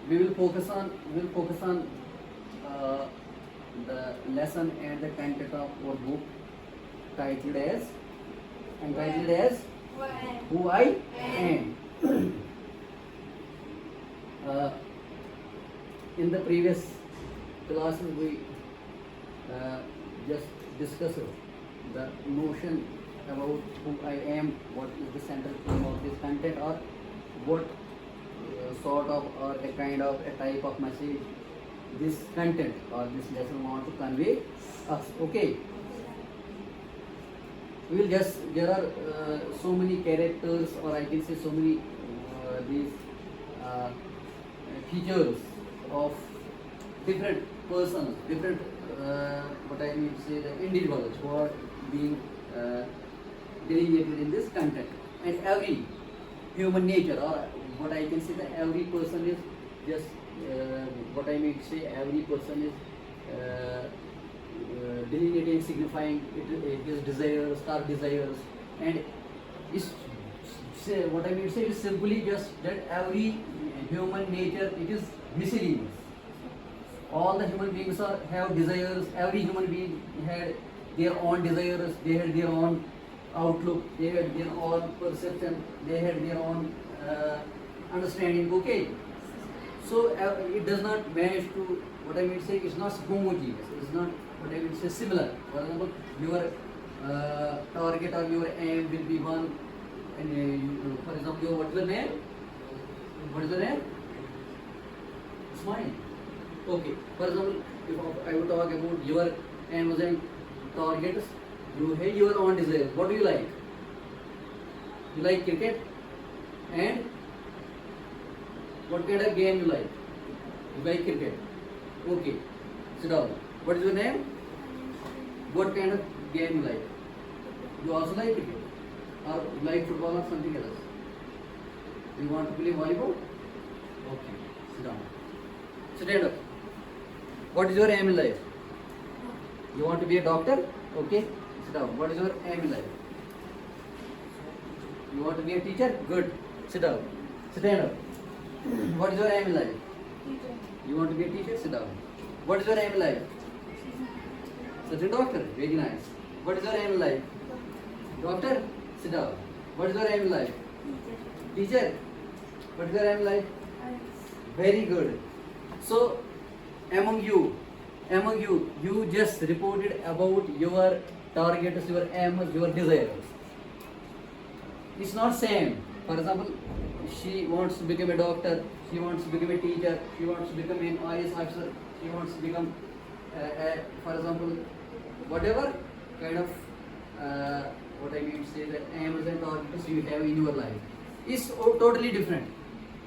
we will focus on uh, the lesson and the content of our book titled as entitled as Who I Am. uh, in the previous classes we just discussed the notion about who I am, what is the central theme of this content, or what sort of or a kind of a type of message this content or this lesson want to convey us. Okay, we will just there are so many characters, or I can say so many these uh, features of different persons, different what I mean to say the individuals who are being delineated in this content, and every human nature, or what I can say that every person is just what I mean to say every person is delineating, signifying his desires, our desires, and is say what I mean to say is simply just that every human nature it is miscellaneous. All the human beings have desires. Every human being had their own desires. They had their own outlook. They had their own perception. They had their own understanding. Okay, so it does not match to what I mean to say. It's not homogeneous. It's not what I mean to say similar. For example, your target or your aim will be one, and for example, your what is the name? What is the name? It's mine. Okay. For example, if I would talk about your Amazon targets, you have your own desires. What do you like? You like cricket, and what kind of game you like? You like cricket. Okay. Sit down. What is your name? What kind of game you like? You also like cricket, or you like football or something else? You want to play volleyball? Okay. Sit down. Stand up. What is your aim in life? You want to be a doctor? Okay. Sit down. What is your aim in life? You want to be a teacher? Good. Sit down. Stand up. What is your aim in life? You want to be a teacher? Sit down. What is your aim in life? Such a doctor. Very nice. What is your aim in life? Doctor? Sit down. What is your aim in life? Teacher? What is your aim in life? Very good. So, among you, you just reported about your targets, your aims, your desires. It's not same. For example, she wants to become a doctor, she wants to become a teacher, she wants to become an IAS officer, she wants to become, for example, whatever kind of, what I mean to say, the aims and targets you have in your life is totally different.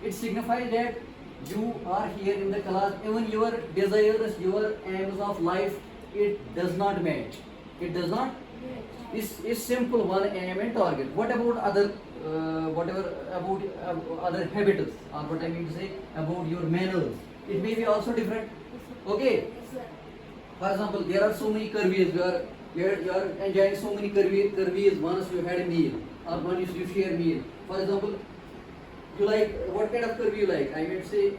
It signifies that you are here in the class, even your desires, your aims of life, it does not match. It does not. It's simple one aim and target. What about other, whatever about other habits, or what I mean to say about your manners? It may be also different. Okay. For example, there are so many curvies. You are enjoying so many curvies once you had a meal, or once you share meal. For example, you like what kind of curry you like? I would say,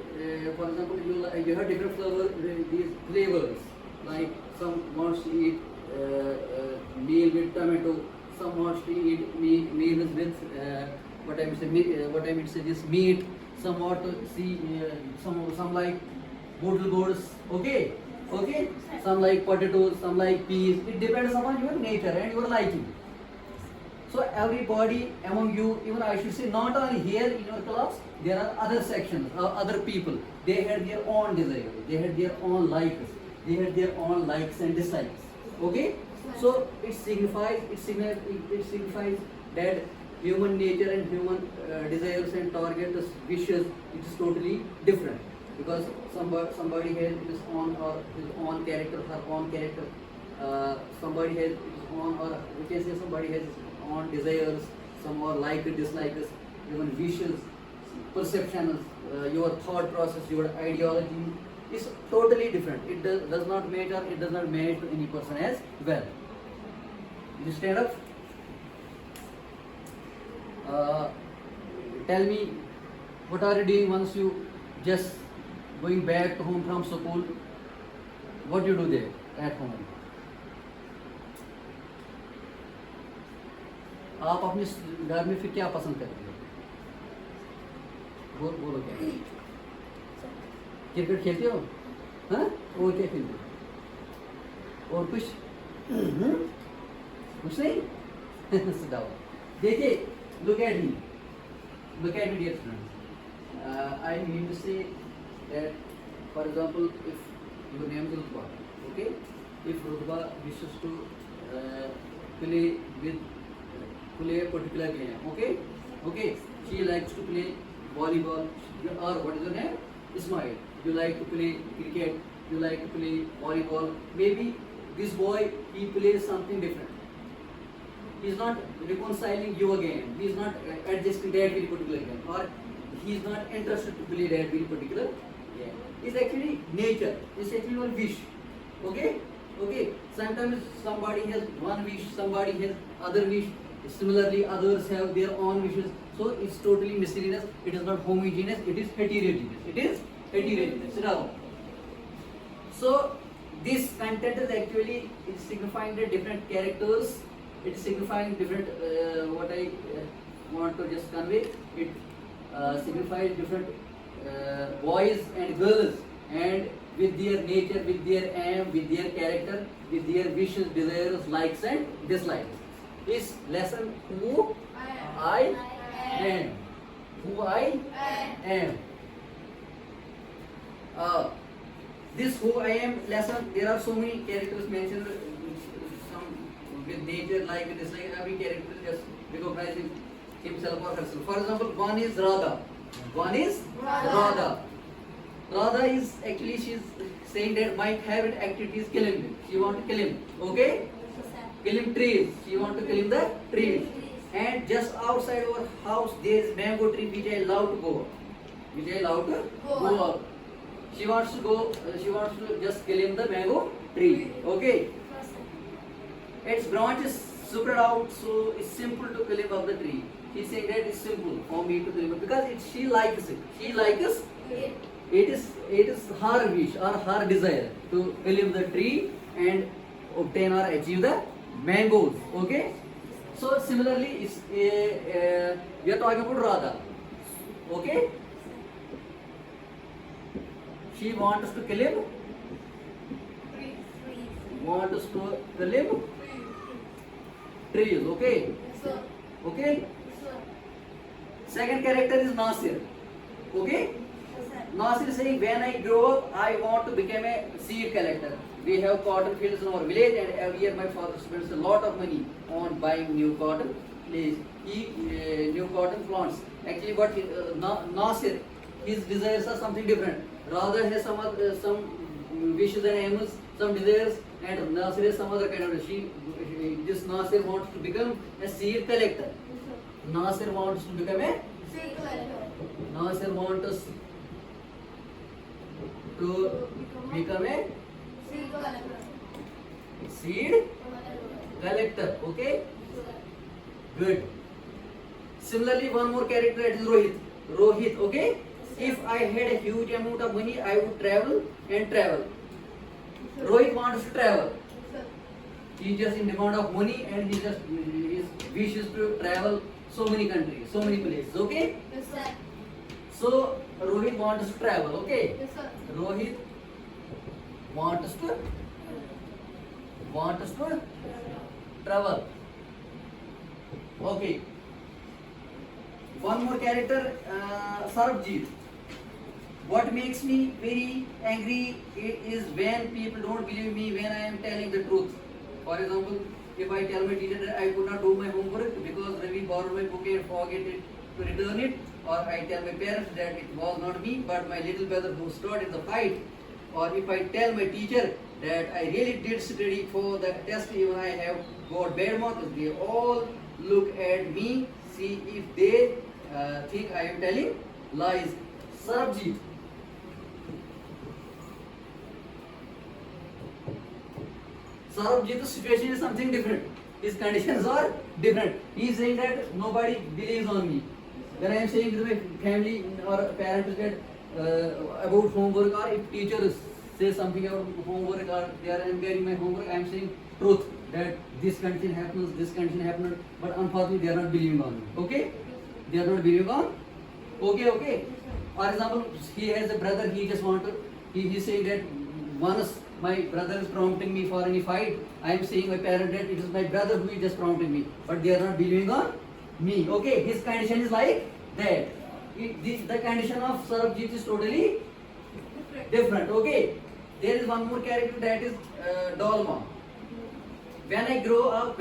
for example, you have different these flavors. Like some wants to eat meal with tomato, some wants to eat meals with what I mean to say this meat. Some want to see some like bottle gourds. Okay, okay. Some like potatoes, some like peas. It depends upon your nature and your liking. So everybody among you, even I should say, not only here in your class, there are other sections, other people. They had their own desires, they had their own likes, they had their own likes and dislikes. Okay, so it signifies that human nature and human desires and targets, wishes, it is totally different, because somebody has his own or his own character, her own character. Somebody has his own, or we can say somebody has his own desires, some are like dislikes, even wishes, perceptions, your thought process, your ideology is totally different. It does not matter, it does not match to any person as well. You stand up. Tell me, what are you doing once you just going back to home from school, what do you do there at home? आप अपने घर में फिर क्या पसंद करते हो? बोलो क्या? क्रिकेट खेलते हो? हाँ? और क्या खेलते हो? और कुछ? कुछ नहीं? Sit down. देखिए, look at me. Look at me, dear friends. I mean to say that, for example, if your name is Rutba, okay? If Rutba wishes to play a particular game, okay? Okay, she likes to play volleyball, or what is your name? Ismail. You like to play cricket, you like to play volleyball. Maybe this boy, he plays something different. He is not reconciling your game. He is not adjusting that very particular game, or he is not interested to play that very particular game. It's actually nature. It's actually your wish. Okay? Okay. Sometimes somebody has one wish, somebody has other wish. Similarly, others have their own wishes. So it's totally miscellaneous. It is not homogeneous. It is heterogeneous. It is heterogeneous. Now, so this content is actually it's signifying the different characters. It's signifying different what I want to just convey. It signifies different boys and girls, and with their nature, with their aim, with their character, with their wishes, desires, likes and dislikes. This lesson who I am. Who I am. This who I am lesson, there are so many characters mentioned. Some with nature, like with this, like every character just recognizing himself or herself. For example, one is Radha. One is Radha. Radha is actually, she's saying that my favorite activity is killing him. She want to kill him. Okay? Kill him trees. She want to kill him the trees. And just outside our house there is mango tree which I love to go up. Which I love to go up. She wants to go, she wants to just kill him the mango tree. Okay? Its branch is spread out, so it's simple to kill him up the tree. She's saying that it's simple for me to kill him because she likes it. She likes it. It is her wish or her desire to kill him the tree and obtain or achieve the mangoes. Okay? So similarly, it's, we are talking about Radha. Okay? She wants to kill him. Wants to kill him. Trees. Okay? Okay? Second character is Nasir. Okay? Nasir is saying, when I grow up, I want to become a seed collector. We have cotton fields in our village, and every year my father spends a lot of money on buying new cotton new cotton plants. Actually, what Nasir, his desires are something different. Rather has some wishes and aims, some desires, and Nasir has some other kind of. This Nasir wants to become a seed collector. Nasir wants to become a seed collector. Nasir wants us to become a seed collector. Okay? Good. Similarly, one more character, that is Rohit. Rohit, okay? If I had a huge amount of money, I would travel and travel. Rohit wants to travel. He is just in demand of money, and he wishes to travel so many countries, so many places. Okay? Yes, sir. So Rohit wants to travel. Okay? Yes, sir. Rohit wants to travel. Okay. One more character, Sarabjit. What makes me very angry is when people don't believe me when I am telling the truth. For example, if I tell my teacher that I could not do my homework because Ravi borrowed my book and forget it to return it, or I tell my parents that it was not me but my little brother who stood in the fight, or if I tell my teacher that I really did study for the test even I have got bad marks, they all look at me, see if they think I am telling lies. Sarabjit. Sarabjit's situation is something different. His conditions are different. He is saying that nobody believes on me. When I am saying to my family or parents that about homework, or if teachers say something about homework or they are encouraging my homework, I am saying truth that this condition happens, this condition happens, but unfortunately they are not believing on me. Okay? They are not believing on. Okay. For example, he has a brother, he just want to, he saying that once my brother is prompting me for any fight, I am saying my parent that it is my brother who is just prompting me, but they are not believing on me. Okay, his condition is like that. The condition of Sarabjit is totally different. Okay, there is one more character, that is Dolma. When I grow up,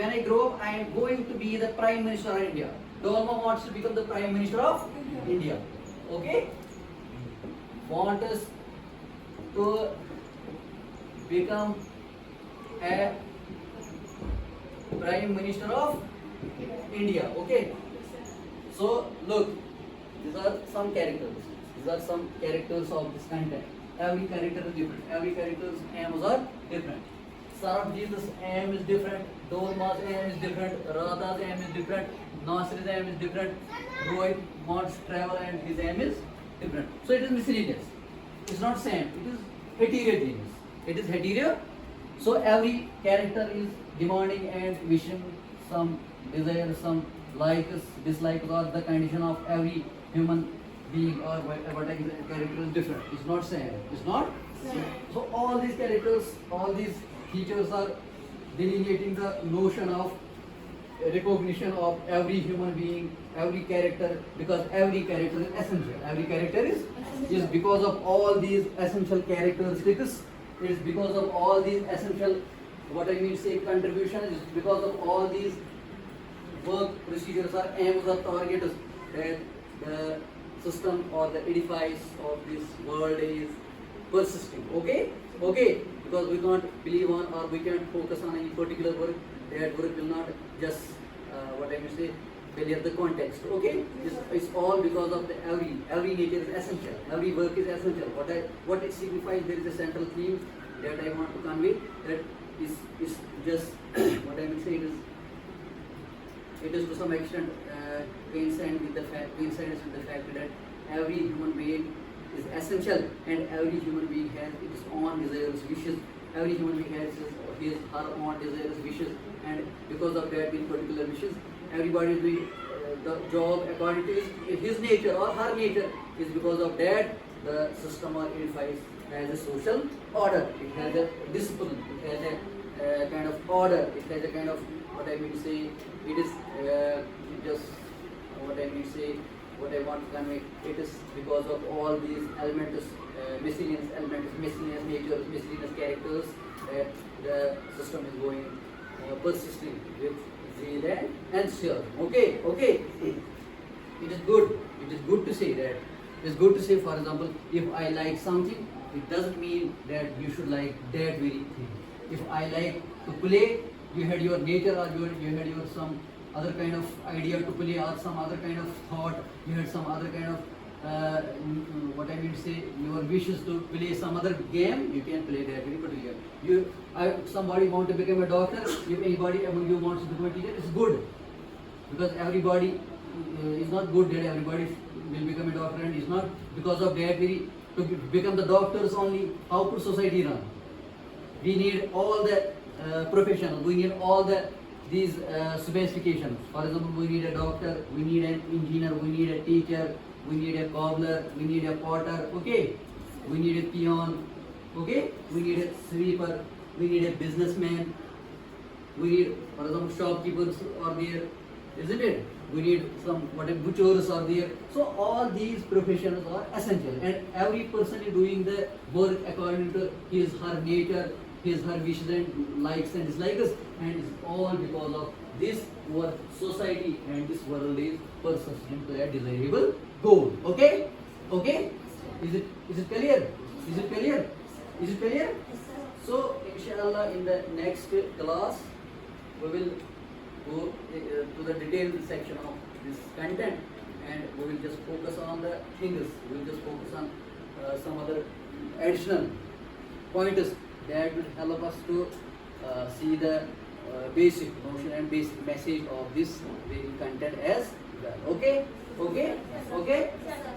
I am going to be the Prime Minister of India. Dolma wants to become the Prime Minister of India. Okay, wants to become a Prime Minister of India. Okay, so look, these are some characters. These are some characters of this content. Every character is different. Every character's aims are different. Sarabjit's aim is different. Dolma's aim is different. Radha's aim is different. Nasir's aim is different. Rohit wants to travel and his aim is different. So it is miscellaneous. It's not same. It is heterogeneous. It is heterogeneous. So every character is demanding and wishing some desire, some likes, dislikes, or the condition of every human being or whatever character is different. It's not same. It's not same. So all these characters, all these features are delineating the notion of recognition of every human being, every character, because every character is essential. Every character is because of all these essential characteristics. It is because of all these essential, what I mean say, contribution is because of all these work procedures or aims or targets that the system or the edifice of this world is persisting. Okay, because we can't believe on or we can't focus on any particular work. That work will not just what I mean say clear the context. Okay, it's all because of the every nature is essential. Every work is essential. What it signifies, there is a central theme that I want to convey. That is just what I will say. It is to some extent coincident with the fact that every human being is essential and every human being has its own desires, wishes. Every human being has her own desires, wishes, and because of that, in particular wishes, everybody is doing the job according to his nature or her nature. Is because of that the system or edifice has a social order. It has a discipline. It has a kind of order. It has a kind of what I mean to say. It is just what I mean to say. What I want to convey. It is because of all these elements, miscellaneous elements, miscellaneous natures, miscellaneous characters, that the system is going persisting with zeal and sure. Okay. It is good. It is good to say that. It is good to say, for example, if I like something, it doesn't mean that you should like that very thing. If I like to play, you had your nature or you had your some other kind of idea to play or some other kind of thought, you had some other kind of what I mean to say, your wishes to play some other game, you can play that very particular. Somebody want to become a doctor, if anybody among you wants to become a teacher, it's good. Because everybody is not good that everybody will become a doctor, and it's not because of that to become the doctors only. How could society run? We need all the professionals, we need all these specifications. For example, we need a doctor, we need an engineer, we need a teacher, we need a cobbler, we need a potter, okay? We need a peon, okay? We need a sweeper, we need a businessman, we need, for example, shopkeepers are there, isn't it? We need some butchers are there. So all these professions are essential, and every person is doing the work according to his her nature, his her wishes and likes and dislikes, and it's all because of this our society and this world is persistent to a desirable goal. Okay? Is it clear? Is it clear? So inshallah in the next class we will go to the detailed section of this content, and we will just focus on the things. We will just focus on some other additional pointers that will help us to see the basic notion and basic message of this very content as well. Okay?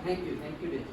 Thank you.